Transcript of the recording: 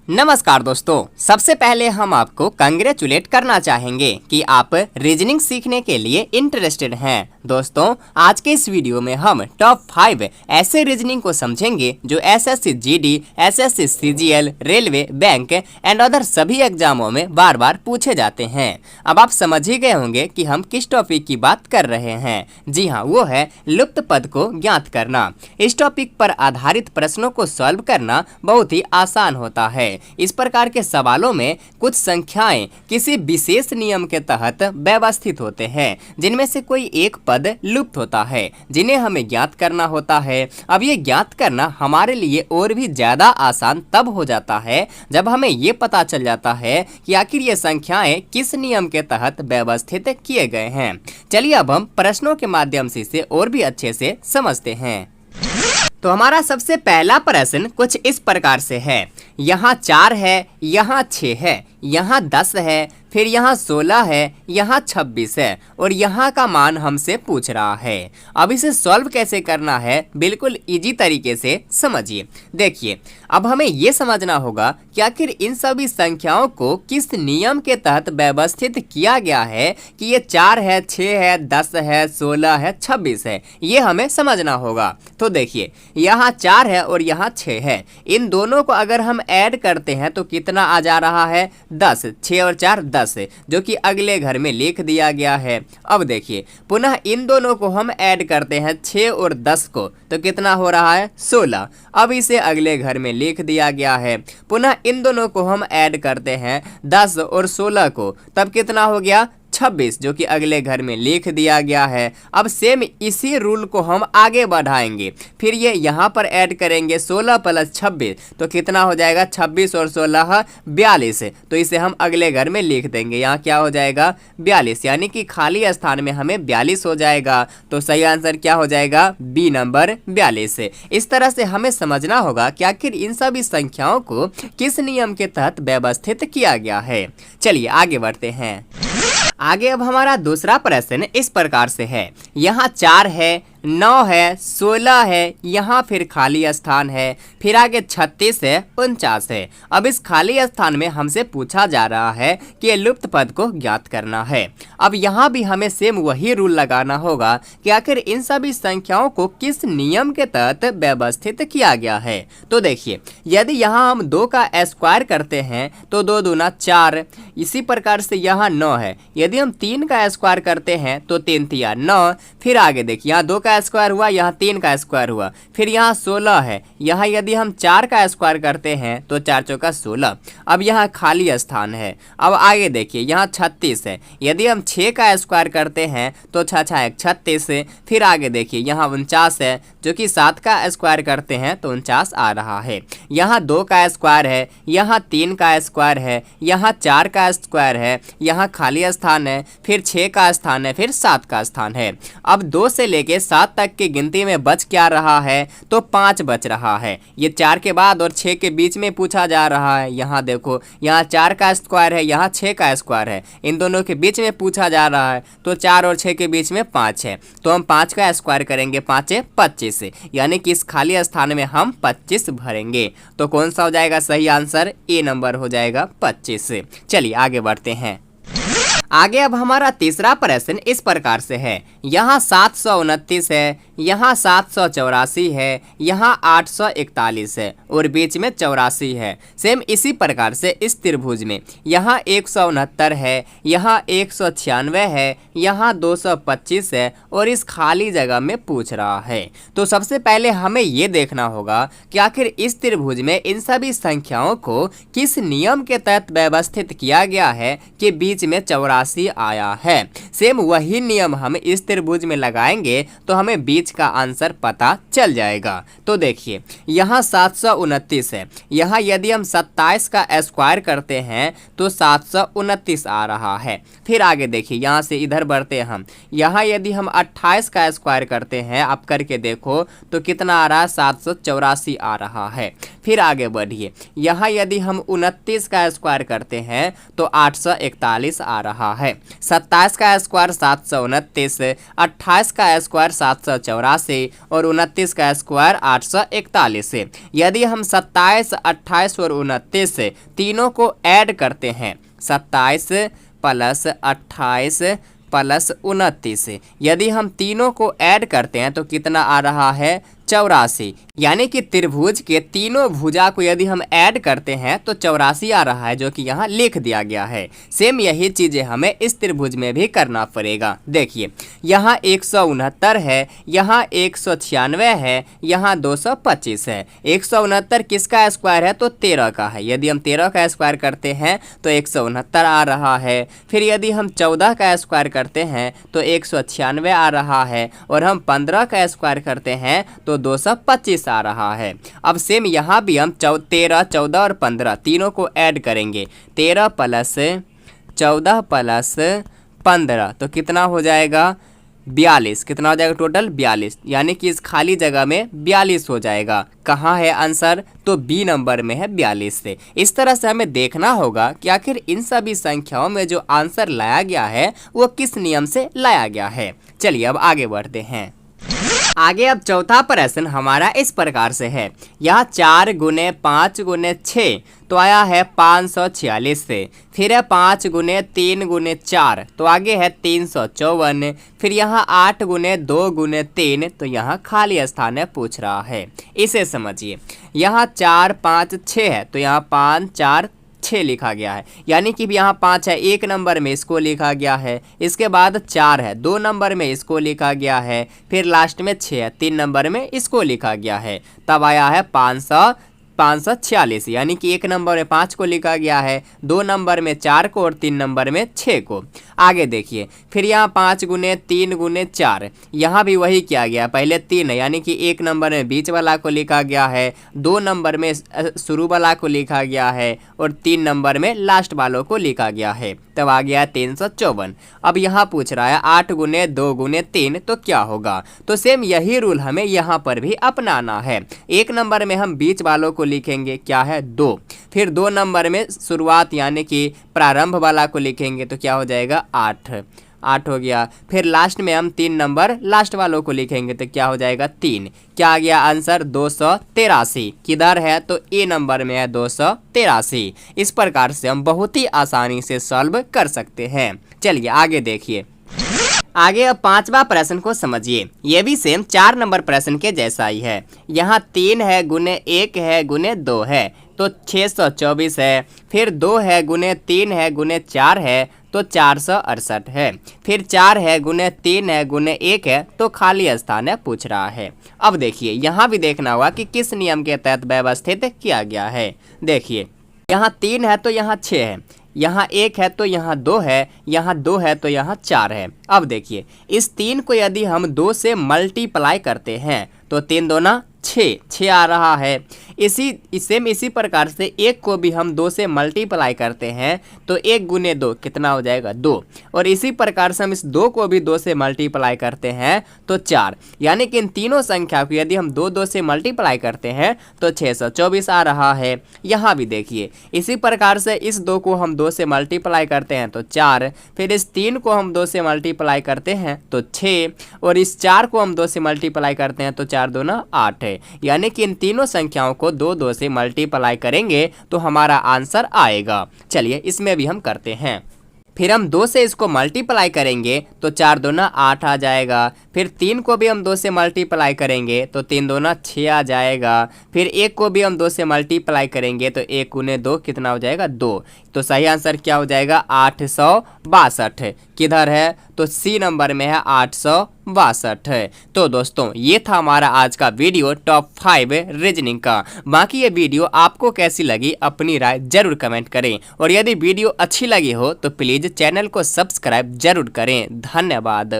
नमस्कार दोस्तों, सबसे पहले हम आपको कंग्रेचुलेट करना चाहेंगे कि आप रीजनिंग सीखने के लिए इंटरेस्टेड हैं। दोस्तों, आज के इस वीडियो में हम टॉप 5 ऐसे रीजनिंग को समझेंगे जो SSC GD, SSC CGL, railway, bank and other सभी एग्जामों में बार बार पूछे जाते हैं। अब आप समझ ही गए होंगे कि हम किस टॉपिक की बात कर रहे हैं। जी हाँ, वो है लुप्त पद को ज्ञात करना। इस टॉपिक पर आधारित प्रश्नों को सॉल्व करना बहुत ही आसान होता है। इस प्रकार के सवालों में कुछ संख्याएं किसी विशेष नियम के तहत व्यवस्थित होते हैं, जिनमें से कोई एक पद लुप्त होता है, जिन्हें हमें ज्ञात करना होता है। अब ये ज्ञात करना हमारे लिए और भी ज्यादा आसान तब हो जाता है जब हमें ये पता चल जाता है कि आखिर ये संख्याएं किस नियम के तहत व्यवस्थित किए गए हैं। चलिए अब हम प्रश्नों के माध्यम से इसे और भी अच्छे से समझते हैं। तो हमारा सबसे पहला प्रश्न कुछ इस प्रकार से है। यहाँ 4 है, यहाँ 6 है, यहाँ 10 है, फिर यहाँ 16 है, यहाँ 26 है और यहाँ का मान हमसे पूछ रहा है। अब इसे सॉल्व कैसे करना है, बिल्कुल इजी तरीके से समझिए। देखिए, अब हमें ये समझना होगा कि आखिर इन सभी संख्याओं को किस नियम के तहत व्यवस्थित किया गया है कि ये 4 है, 6 है, 10 है, 16 है, 26 है। ये हमें समझना होगा। तो देखिए, यहाँ 4 है और यहाँ 6 है। इन दोनों को अगर हम ऐड करते हैं तो कितना आ जा रहा है? 10। 6 और 4 10, जो कि अगले घर में लिख दिया गया है। अब देखिए, पुनः इन दोनों को हम ऐड करते हैं 6 और 10 को, तो कितना हो रहा है? 16। अब इसे अगले घर में लिख दिया गया है। पुनः इन दोनों को हम ऐड करते हैं 10 और 16 को, तब कितना हो गया? 26, जो कि अगले घर में लिख दिया गया है। अब सेम इसी रूल को हम आगे बढ़ाएंगे, फिर ये यहाँ पर ऐड करेंगे 16 + 26, तो कितना हो जाएगा? 26 और 16 42, तो इसे हम अगले घर में लिख देंगे। यहाँ क्या हो जाएगा? 42, यानी कि खाली स्थान में हमें 42 हो जाएगा। तो सही आंसर क्या हो जाएगा? B number 42। इस तरह से हमें समझना होगा कि आखिर इन सभी संख्याओं को किस नियम के तहत व्यवस्थित किया गया है। चलिए आगे बढ़ते हैं। आगे अब हमारा दूसरा प्रश्न इस प्रकार से है। यहाँ 4 है, 9 है, 16 है, यहाँ फिर खाली स्थान है, फिर आगे 36 है, 49 है। अब इस खाली स्थान में हमसे पूछा जा रहा है कि ये लुप्त पद को ज्ञात करना है। अब यहाँ भी हमें सेम वही रूल लगाना होगा कि आखिर इन सभी संख्याओं को किस नियम के तहत व्यवस्थित किया गया है। तो देखिए, यदि यहाँ हम 2 का स्क्वायर करते हैं तो 2 दूना 4, इसी प्रकार से यहाँ 9 है। यदि हम 3 का स्क्वायर करते हैं तो 3 तिया 9, फिर आगे देखिए, यहाँ 2 का स्क्वायर हुआ, यहाँ 3 का स्क्वायर हुआ, फिर यहाँ 16 है। यहाँ यदि हम 4 का स्क्वायर करते हैं तो 4 चौका 16। अब यहाँ खाली स्थान है। अब आगे देखिए, यहाँ 36 है। यदि हम 6 का स्क्वायर करते हैं तो 6 6 36, फिर आगे देखिए, यहाँ 49 है, जो कि 7 का स्क्वायर करते हैं तो 49 आ रहा है। यहाँ 2 का स्क्वायर है, यहाँ 3 का स्क्वायर है, यहाँ 4 का स्क्वायर है, यहाँ खाली स्थान है, फिर 6 का स्थान है, फिर 7 का स्थान है। अब 2 से लेके 7 तक की गिनती में बच क्या रहा है? तो 5 बच रहा है। ये 4 के बाद और 6 के बीच में पूछा जा रहा है। यहाँ देखो, यहाँ 4 का स्क्वायर है, यहाँ 6 का स्क्वायर है, इन दोनों के बीच में पूछा जा रहा है। तो 4 और 6 के बीच में 5 है, तो हम 5 का स्क्वायर करेंगे, 5 × 25, यानी कि इस खाली स्थान में हम 25 भरेंगे। तो कौन सा हो जाएगा सही आंसर? ए नंबर हो जाएगा 25। चलिए आगे बढ़ते हैं। आगे अब हमारा तीसरा प्रश्न इस प्रकार से है। यहाँ 729 है, यहाँ 784 है, यहाँ 841 है और बीच में 84 है। सेम इसी प्रकार से इस त्रिभुज में यहाँ 169 है, यहाँ 196 है, यहाँ 225 है और इस खाली जगह में पूछ रहा है। तो सबसे पहले हमें ये देखना होगा कि आखिर इस त्रिभुज में इन सभी संख्याओं को किस नियम के तहत व्यवस्थित किया गया है कि बीच में 84 आया है। सेम वही नियम हम इस त्रिभुज में लगाएंगे तो हमें बीच का आंसर पता चल जाएगा। तो देखिए, यहाँ 729 है, यहाँ यदि हम 27 का स्क्वायर करते हैं तो 729 आ रहा है। फिर आगे देखिए, यहाँ से इधर बढ़ते हैं हम, यहाँ यदि हम 28 का स्क्वायर करते हैं, आप करके देखो तो कितना आ रहा है? 784 आ रहा है। फिर आगे बढ़िए, यहाँ यदि हम 29 का स्क्वायर करते हैं तो 841 आ रहा रहा है। 27 का स्क्वायर 729, 28 का स्क्वायर 784 और 29 का स्क्वायर 841 है। यदि हम 27, 28 और 29 तीनों को ऐड करते हैं, 27 प्लस 28 प्लस 29, यदि हम तीनों को ऐड करते हैं तो कितना आ रहा है 84। यानी कि त्रिभुज के तीनों भुजा को यदि हम ऐड करते हैं तो 84 आ रहा है, जो कि यहाँ लिख दिया गया है। सेम यही चीज़ें हमें इस त्रिभुज में भी करना पड़ेगा। देखिए यहाँ 169 है, यहाँ 196 है, यहाँ 225 है। 169 किसका स्क्वायर है तो 13 का है। यदि हम 13 का स्क्वायर करते हैं तो 169 आ रहा है। फिर यदि हम 14 का स्क्वायर करते हैं तो 196 आ रहा है, और हम 15 का स्क्वायर करते हैं तो 225 आ रहा है। अब सेम यहाँ भी हम 13, 14 और 15 तीनों को ऐड करेंगे। 13 प्लस 14 प्लस 15 तो कितना हो जाएगा 42। कितना हो जाएगा टोटल 42, यानी कि इस खाली जगह में 42 हो जाएगा। कहाँ है आंसर तो बी नंबर में है 42 से। इस तरह से हमें देखना होगा कि आखिर इन सभी संख्याओं में जो आंसर लाया गया है वो किस नियम से लाया गया है। चलिए अब आगे बढ़ते हैं। आगे अब चौथा प्रश्न हमारा इस प्रकार से है। यह 4 गुने 5 गुने 6 तो आया है 546 से। फिर है 5 गुने 3 गुने 4 तो आगे है 354। फिर यहाँ 8 गुने 2 गुने 3 तो यहाँ खाली स्थान है पूछ रहा है। इसे समझिए, यहाँ 4 5 6 है तो यहाँ 5 4 6 लिखा गया है, यानी कि यहाँ 5 है 1 नंबर में इसको लिखा गया है। इसके बाद 4 है 2 नंबर में इसको लिखा गया है। फिर लास्ट में 6 है 3 नंबर में इसको लिखा गया है। तब आया है 546, यानी कि 1 नंबर में 5 को लिखा गया है, 2 नंबर में 4 को और 3 नंबर में 6 को। आगे देखिए, फिर यहाँ 5 गुने 3 गुने 4, यहाँ भी वही किया गया। पहले 3 है, यानी कि 1 नंबर में बीच वाला को लिखा गया है, 2 नंबर में शुरू वाला को लिखा गया है और 3 नंबर में लास्ट वालों को लिखा गया है। तब आ गया 354। अब यहाँ पूछ रहा है 8 गुने 2 गुने 3 तो क्या होगा। तो सेम यही रूल हमें यहाँ पर भी अपनाना है। 1 नंबर में हम बीच वालों को लिखेंगे, क्या है 2। फिर 2 नंबर में शुरुआत यानी कि प्रारंभ वाला को लिखेंगे तो क्या हो जाएगा 8 हो गया। फिर लास्ट में हम 3 नंबर लास्ट वालों को लिखेंगे तो क्या हो जाएगा 3। क्या आ गया आंसर 283। किधर है तो ए नंबर में है 283। इस प्रकार से हम बहुत ही आसानी से सॉल्व कर सकते हैं। चलिए आगे देखिए। आगे अब 5वां प्रश्न को समझिए। ये भी सेम 4 नंबर प्रश्न के जैसा ही है। यहाँ 3 है गुने 1 है गुने 2 है तो 624 है। फिर 2 है गुने 3 है गुने 4 है तो 468 है। फिर 4 है गुने 3 है गुने 1 है तो खाली स्थान है पूछ रहा है। अब देखिए यहाँ भी देखना होगा कि किस नियम के तहत व्यवस्थित किया गया है। देखिए यहाँ 3 है तो यहाँ 6 है, यहाँ 1 है तो यहाँ 2 है, यहाँ 2 है तो यहाँ 4 है। अब देखिए इस 3 को यदि हम 2 से मल्टीप्लाई करते हैं तो 3 दूना 6 आ रहा है। इसी प्रकार से 1 को भी हम 2 से मल्टीप्लाई करते हैं तो 1 गुने 2 कितना हो जाएगा 2। और इसी प्रकार से हम इस 2 को भी 2 से मल्टीप्लाई करते हैं तो 4। यानी कि इन तीनों संख्या को यदि हम 2 से मल्टीप्लाई करते हैं तो 624 आ रहा है। यहाँ भी देखिए इसी प्रकार से इस 2 को हम 2 से मल्टीप्लाई करते हैं तो 4। फिर इस 3 को हम 2 से मल्टीप्लाई करते हैं तो 6 और इस 4 को हम 2 से मल्टीप्लाई करते हैं तो 4 दूना 8 है। यानी कि इन तीनों संख्याओं को 2 से मल्टीप्लाई करेंगे तो हमारा आंसर आएगा। चलिए इसमें भी हम करते हैं। फिर हम 2 से इसको मल्टीप्लाई करेंगे तो 4 दूना 8 आ जाएगा। फिर 3 को भी हम 2 से मल्टीप्लाई करेंगे तो 3 दूना 6 आ जाएगा। फिर 1 को भी हम 2 से मल्टीप्लाई करेंगे तो 1 गुने 2 कितना हो जाएगा 2। तो सही आंसर क्या हो जाएगा 862। किधर है तो सी नंबर में है 862। तो दोस्तों ये था हमारा आज का वीडियो टॉप 5 रीजनिंग का। बाकी ये वीडियो आपको कैसी लगी अपनी राय जरूर कमेंट करें, और यदि वीडियो अच्छी लगी हो तो प्लीज चैनल को सब्सक्राइब जरूर करें। धन्यवाद।